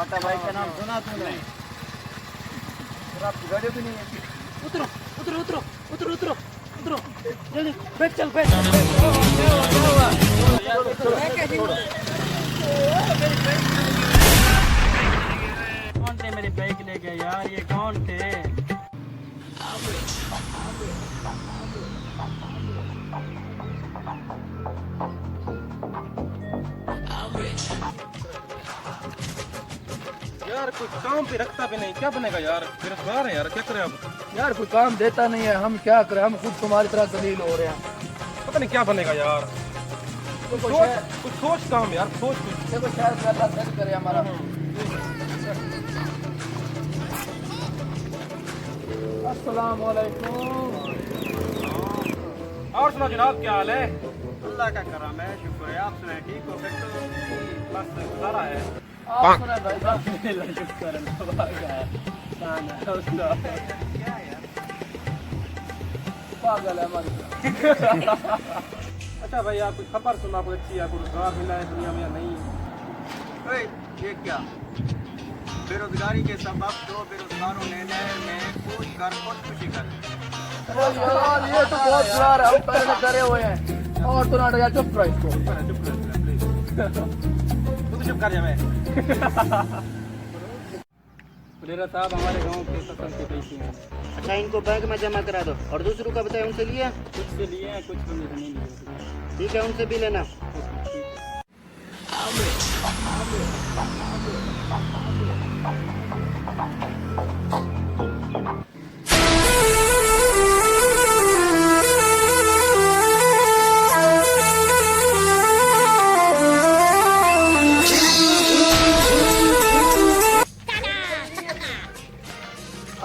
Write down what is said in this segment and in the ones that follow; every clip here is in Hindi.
बाटा भाई का नाम सुना तूने? आपकी गाड़ी भी नहीं है। उतरो उतरो उतरो उतरो उतरो उतरो जल्दी बैठ चल बैठ। कौन थे मेरी बाइक ले गए यार, ये कौन थे? यार कोई काम पे रखता भी नहीं, क्या बनेगा यार? बेरोजगार है यार, क्या करें अब? यार कोई काम देता नहीं है, हम क्या करें? हम खुद तुम्हारी तरह जलील हो रहे हैं। पता नहीं क्या बनेगा यार। कुछ सोच काम यार, सोच कुछ। देखो शायद अल्लाह सही करे हमारा। अस्सलाम वालेकुम। और सुना जनाब, क्या हाल है? अल्लाह का करम है, शुक्र है। आप सुनाए ठीक हो? फिर तो बस गुजारा है। आप सुना भाई साहब। पागल है हमारी। अच्छा भाई, आप कुछ खबर सुना कोई अच्छी, या कोई रोजगार मिला है दुनिया में या नहीं? ओए, ये क्या? बेरोजगारी के सबब तो बेरोजगारों ने नहर में कूद कर खुदकुशी कर ली। यार ये तो बहुत बुरा है, हम पहले करे हुए हैं। और तो नाटक यार, चुप रहो इसको। तू तो चुप कर जा। मैं पुलेरा साहब, हमारे गांव के फसल के पैसे हैं। अच्छा, इनको बैंक में जमा करा दो। और दूसरों का बताए, उनसे लिए? कुछ से लिए हैं, कुछ से नहीं लिए। ठीक है, उनसे भी लेना।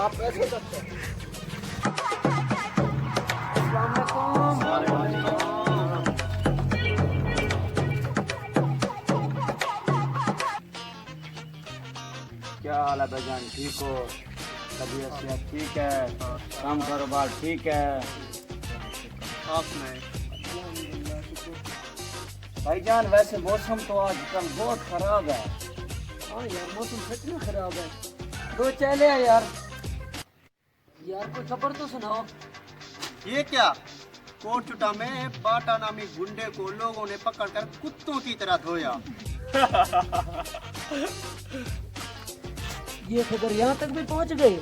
आप ऐसे करते हैं। क्या हाल है भाईजान, ठीक हो? तबीयत सेहत ठीक है? काम कारोबार ठीक है? आप सुनाए भाईजान? वैसे मौसम तो आजकल बहुत खराब है। हाँ यार, मौसम सच में खराब है। दो चले हैं यार। यार कोई खबर तो सुनाओ। ये क्या? कोटचुटा में बाटा नामी गुंडे को लोगों ने पकड़कर कुत्तों की तरह धोया। ये खबर यहाँ तक भी पहुँच गई।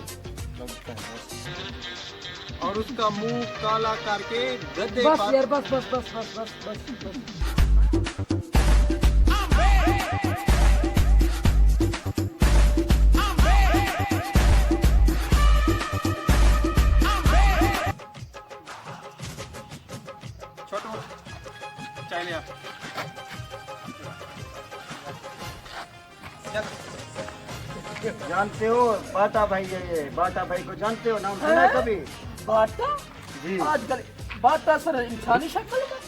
और उसका मुंह काला करके गद्दे बस पर यार, बस बस बस बस बस बस बस। छोटू चाय लिया। जानते हो बाटा भाई है? ये बाटा भाई को जानते हो? नाम सुना है कभी? बाटा? जी। आजकल बाटा सर इंसानी शक्ल में?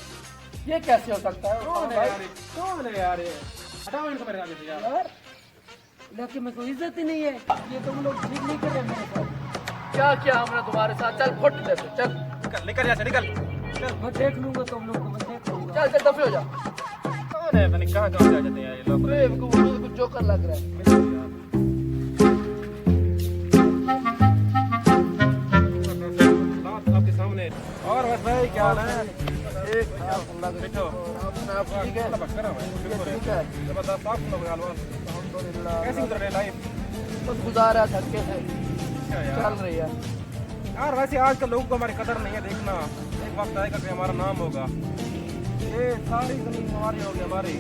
ये कैसे हो सकता है? कौन है भाई, यार? कौन है यार ये? हटाओ इनको मेरे आगे से यार। यार इलाके में कोई इज्जत ही नहीं है। ये तुम लोग ठीक नहीं कर रहे मेरे साथ। क्या किया हमने तुम्हारे साथ? चल फुट ले तू, चल निकल यहाँ से, निकल। मैं देख लूंगा तुम लोग को, मैं देख लूंगा। चल चल दफे हो जा। कौन है? मैंने कहाँ कहाँ से आ जाते हैं ये लोग? कुछ जोकर लग रहा है। आपके सामने। और बस भाई, क्या हाल है? एक बैठो। आप ठीक है? ठीक है। जबरदस्त। आप सुनो हालवान, कैसी गुजर रही लाइफ? बस गुजारा धक्के से यार चल रही है। यार वैसे आजकल लोगों को हमारी कदर नहीं है। देखना, एक वक्त आएगा कि हमारा नाम होगा। ये सारी जमीन हमारी होगी, हमारी।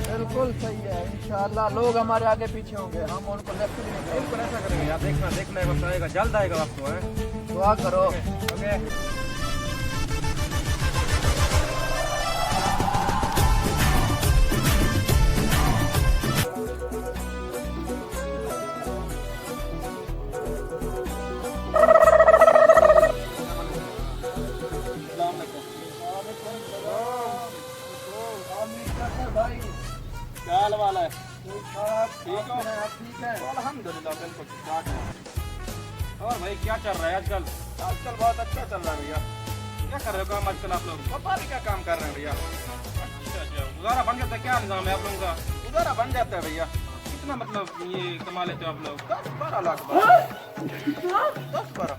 बिल्कुल सही है। इंशाल्लाह लोग हमारे आगे पीछे होंगे, हम उनको लेफ्ट भी नहीं बिल्कुल ऐसा करेंगे यार। देखना देखना, एक वक्त आएगा, जल्द आएगा वक्त तो है। करेंगे। दुआ करो। ओके। भाई क्या हाल वाला है? ठीक हो? ठीक है। अल्हम्दुलिल्लाह, बिल्कुल ठीक ठाक है। और भाई क्या चल रहा है आजकल? आजकल बहुत अच्छा चल रहा है भैया। क्या कर रहे हो काम आजकल आप लोग? पता नहीं क्या काम कर रहे हैं भैया। अच्छा अच्छा, गुजारा बन जाता है? क्या निजाम है आप लोगों का? गुजारा बन जाता है भैया। कितना मतलब ये कमा लेते हो आप लोग? 10-12 लाख। 10-12।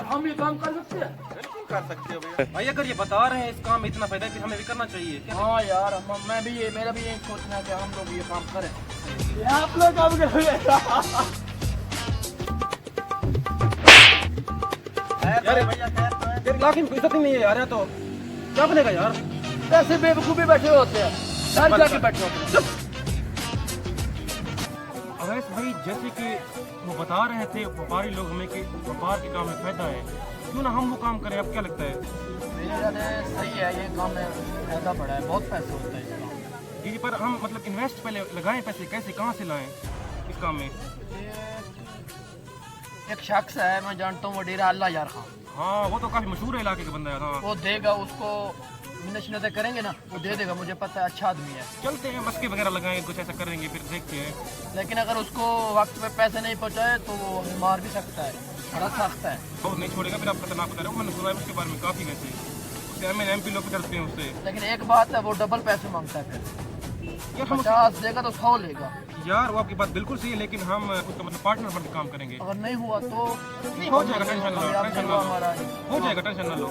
हम ये काम कर सकते हैं? बिल्कुल कर सकते हो भैया। भाई अगर ये बता रहे हैं इस काम में इतना फायदा है कि हमें भी करना चाहिए क्या? हाँ यार, मैं भी ये, मेरा भी यही सोचना है कि हम लोग ये काम करें। आप लोग काम करोगे? यार भैया 1 लाख की इज्जत ही नहीं है यार, तो क्या बनेगा यार? ऐसे बेवकूफी बैठे होते हैं, घर जाके बैठे होते हैं। अवैस भाई जैसे कि वो बता रहे थे व्यापारी लोग हमें कि व्यापार के काम में फायदा है, क्यों ना हम वो काम करें? अब क्या लगता है? मेरे ख्याल से सही है, ये काम में फायदा बड़ा है, बहुत पैसे होता है इस काम में। जी पर हम मतलब इन्वेस्ट पहले लगाएं पैसे, कैसे कहाँ से लाएं इस काम में? एक शख्स है, मैं जानता हूँ, वो डेरा अल्लाह यार खान, हाँ वो तो काफी मशहूर है इलाके का बंदा है। हाँ वो देगा, उसको मिन्नत करेंगे ना, वो दे देगा, मुझे पता है, अच्छा आदमी है। चलते हैं, मस्के वगैरह लगाएं, कुछ ऐसा करेंगे, फिर देखते हैं। लेकिन अगर उसको वक्त पे पैसे नहीं पहुँचाए तो वो हमें मार भी सकता है, बड़ा सख्त है। और नहीं छोड़ेगा, फिर आप खतरनाक बता रहे हो, मैंने सुना है उसके बारे में काफी वैसे उससे MP लोग भी डरते हैं उससे। लेकिन एक बात है, वो डबल पैसे मांगता है, फिर यार हम 50 देगा तो 100 लेगा। यार वो आपकी बात बिल्कुल सही है, लेकिन हम उसका मतलब पार्टनर बन के काम करेंगे। अगर नहीं हुआ तो हो जाएगा, टेंशन ना लो, टेंशन ना लो, हमारा हो जाएगा, टेंशन ना लो।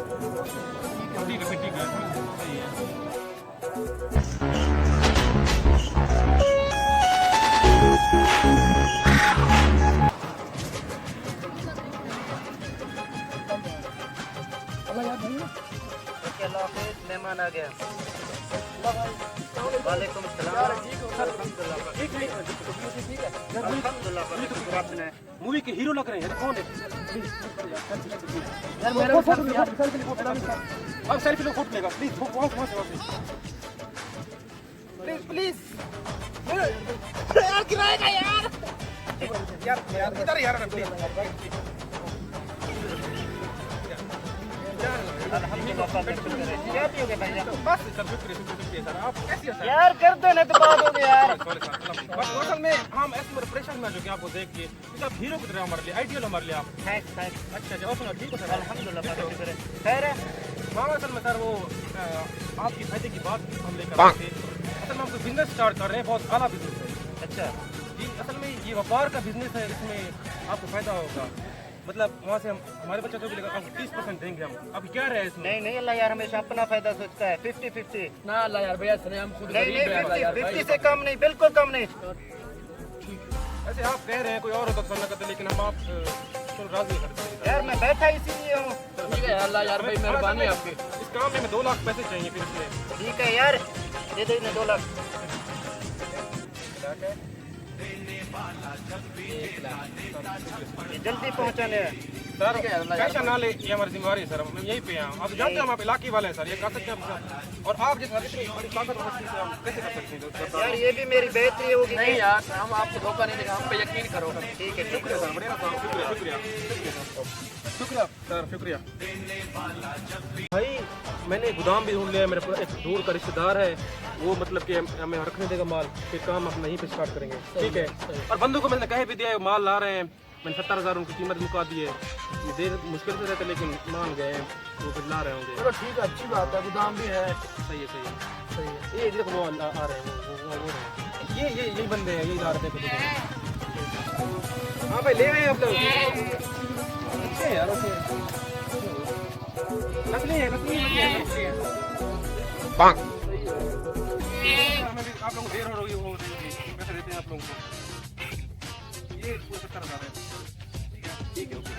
ठीक है फिर, ठीक है, सही है। मेहमान आ गया। वालेकुम सलाम। मूवी के हीरो लग रहे हैं, कौन है? यार मेरा आप सेल्फी लो, फोटो लेगा प्लीज, वहाँ से प्लीज यार, गिराएगा यार इधर यार प्लीज। क्या पियोगे भैया? बस सर, शुक्रिया सर, आप कैसे हैं सर? यार कर दो ना तो बात हो गई यार। बस असल में हम ऐसे मेरे परेशान में जो कि आपको देख के आप हीरो की तरह हमारे लिए, आइडियल हमारे लिए आप। थैंक्स। अच्छा अच्छा, और सुनो, ठीक हो सर? अल्हम्दुलिल्लाह खैर है। हाँ असल में सर वो आपकी फायदे की बात हम लेकर आए थे। असल में हम कोई बिजनेस स्टार्ट कर रहे हैं, बहुत आला बिजनेस है। अच्छा जी असल में ये व्यापार का बिजनेस है, इसमें आपको फायदा होगा। मतलब वहाँ से हम हमारे बच्चों को भी लेकर 30% देंगे हम। अभी क्या रहे इसमें? नहीं अल्लाह यार हमेशा अपना फायदा सोचता है। 50-50 ना अल्लाह यार भैया, सुने हम खुद नहीं गरीब हैं अल्लाह यार 50 भाई। से कम नहीं, बिल्कुल कम नहीं। ऐसे आप कह रहे हैं, कोई और होता तो ना करते, लेकिन हम आप चलो राजी करते हैं। यार मैं बैठा इसीलिए हूँ। ठीक है अल्लाह यार भाई, मेहरबानी है आपकी। इस काम में हमें 2 लाख पैसे चाहिए, फिर इसमें ठीक है यार, दे दो इन्हें 2 लाख। ये जल्दी पहुँचाने हैं। सर कैसा ना ले, ये हमारी जिम्मेवारी है सर, हम यहीं पे हैं। आप जानते हैं हम आप इलाके वाले हैं सर, ये कर सकते हैं हम। और आप जिस इतनी बड़ी ताकत वाली चीज़ से हम कैसे कर सकते हैं? यार ये भी मेरी बेहतरी होगी। नहीं यार, हम आपको धोखा नहीं देंगे, हम पे यकीन करो। ठीक है शुक्रिया सर, बढ़िया सर, शुक्रिया सर, शुक्रिया भाई। मैंने गोदाम भी ढूंढ लिया, मेरे पास एक दूर का रिश्तेदार है, वो मतलब कि हमें रखने देगा माल, फिर काम अपना यहीं पे स्टार्ट करेंगे। ठीक है, और बंदों को मैंने कह भी दिया है, माल ला रहे हैं, मैंने 70,000 उनकी कीमत मुका दी है। ये देर मुश्किल से रहते लेकिन मान गए हैं, वो फिर ला रहे होंगे। चलो ठीक है, अच्छी बात है, गोदाम भी है। सही है, सही है। सही है। ये देखो वो आ रहे हैं, वो रहे हैं। यही बंदे हैं, यही ला रहे थे। हाँ भाई ले आए आप लोग। अच्छे यार, ओके। नकली है, नकली है। हमें भी आप लोगों को देर हो रही हो, पैसे देते हैं आप लोगों को। ये 70,000 है। ठीक है, ओके।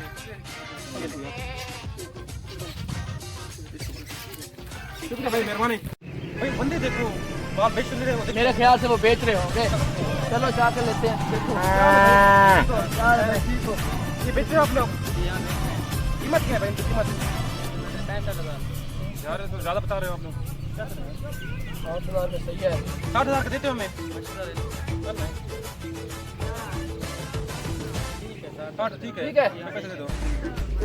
शुक्रिया भाई, मेहरबानी भाई। बंदे देखो माल बेच नहीं रहे, मेरे ख्याल से वो बेच रहे होंगे। चलो जाकर लेते हैं, देखो। ये बेच रहे हो आप लोग? कीमत क्या है भाई इनकी कीमत? 65,000। यार तो ज़्यादा बता रहे हो आप लोग। 60,000 में सही है। 60,000 का देते हो हमें? 60 ठीक है, ठीक है। पैसे दे दो।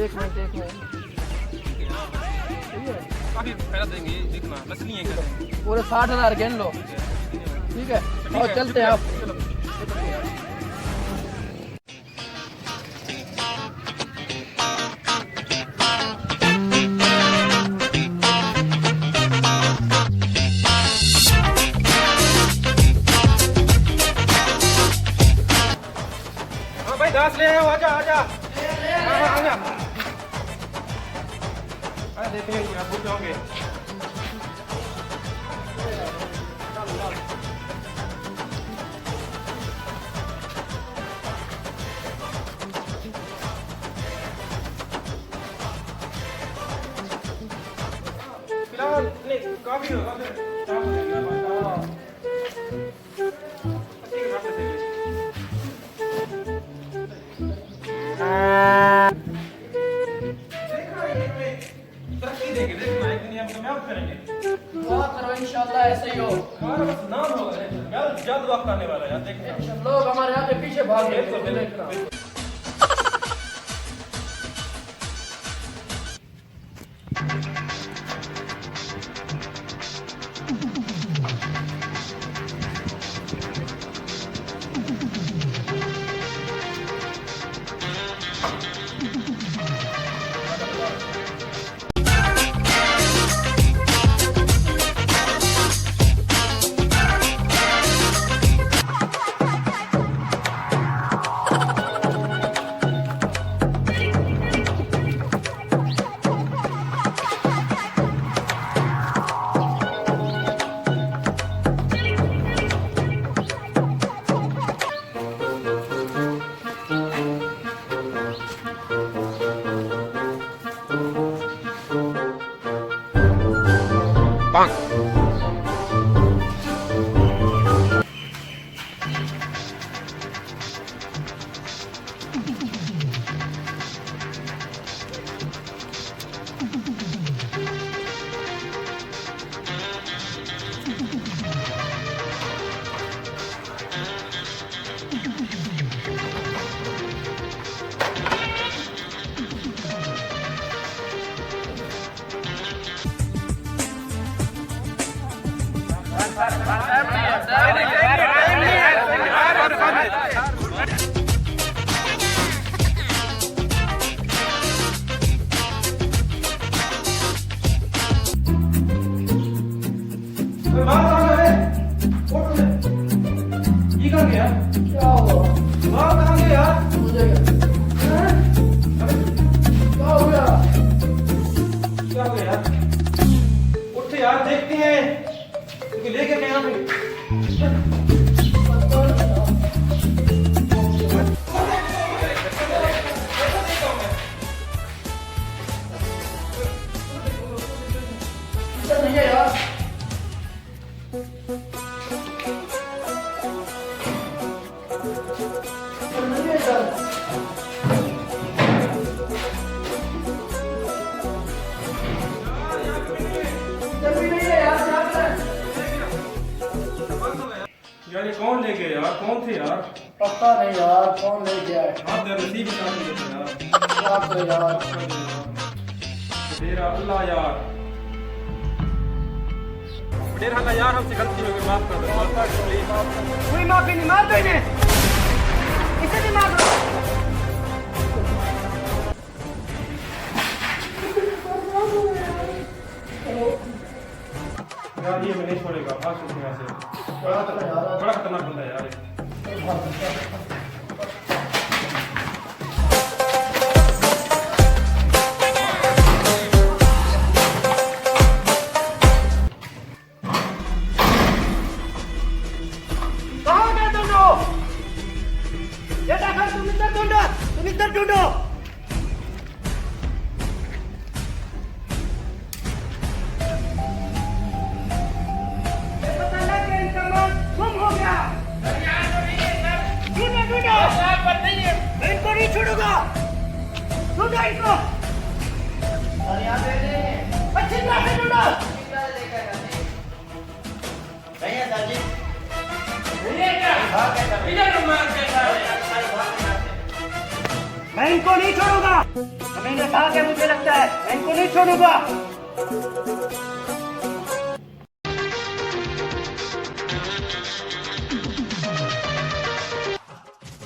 एक मिनट काफी फायदा देंगे, देखना नस्ली है क्या? पूरे 60,000 गिन लो। ठीक है, और चलते हैं आप। हो, आजा आजा। हाँ, आजा। अरे देखेंगे आप भूल जाओगे। फिलहाल नहीं काफी होगा फिर शाम को देंगे आप। ठीक है, वापस देंगे। तरक्की देंगे, देखना एक दिन हम कामयाब करेंगे। दुआ करो इंशाल्लाह ऐसे ही हो। हमारा बस नाम होगा यार, जादू वक्त आने वाला है यार, देखना। लोग हमारे आगे पीछे भाग रहे बिल्कुल, हैं, बिल्कुल, देखना। बिल्कुल। क्या हुआ? मुझे क्या हो गया? क्या हो गया यार? उठ यार, देखते हैं क्योंकि लेके गए यहाँ पे। इधर नहीं है यार। इधर नहीं है यार। इधर भी नहीं है यार, क्या करें? यार ये कौन ले गया यार? कौन थे यार? पता नहीं यार, कौन ले गया है? आप नसीब के साथ ले गए यार। क्या करें यार? तेरा अल्लाह यार, डेढ़ हाथ यार, हमसे गलती हो गई, माफ कर दो, माफ कर दो प्लीज। कोई माफी नहीं, मार दो इन्हें, इसे भी मार दो। यार ये मैं नहीं छोड़ेगा, आज से यहाँ से। बड़ा खतरनाक बंदा है यार ये। कहाँ गए तुम लोग? ये देखो, तुम इधर ढूंढो, तुम इधर ढूंढो। ये पता लग गया, इनका माल गुम हो गया। ढूंढो ढूंढो, मैं इनको नहीं छोड़ूंगा। ढूंढो इनको, अच्छी तरह से ढूंढो। मैं इनको नहीं छोड़ूंगा। मैंने कहा कि मुझे लगता है मैं इनको नहीं छोड़ूंगा।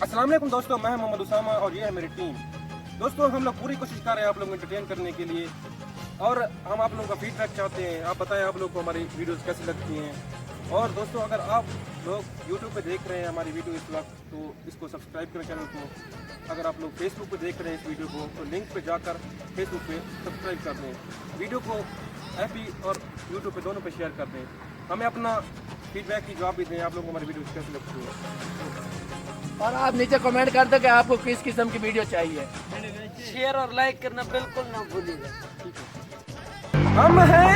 अस्सलाम वालेकुम दोस्तों, मैं मोहम्मद उसामा और ये है मेरी टीम। दोस्तों हम लोग पूरी कोशिश कर रहे हैं आप लोगों को एंटरटेन करने के लिए, और हम आप लोगों का फीडबैक चाहते हैं। आप बताएं आप लोगों को हमारी वीडियोस कैसी लगती हैं। और दोस्तों अगर आप लोग YouTube पे देख रहे हैं हमारी वीडियो इस वक्त तो इसको सब्सक्राइब करें चैनल को। अगर आप लोग Facebook पे देख रहे हैं इस वीडियो को तो लिंक पे जाकर Facebook पे सब्सक्राइब कर दें। वीडियो को FB और YouTube पे दोनों पे शेयर कर दें। हमें अपना फीडबैक की जवाब भी दें, आप लोगों को हमारी वीडियो कैसे लगती है। और आप नीचे कमेंट कर दो कि आपको किस किस्म की वीडियो चाहिए। शेयर और लाइक करना बिल्कुल ना भूलिएगा। हम हैं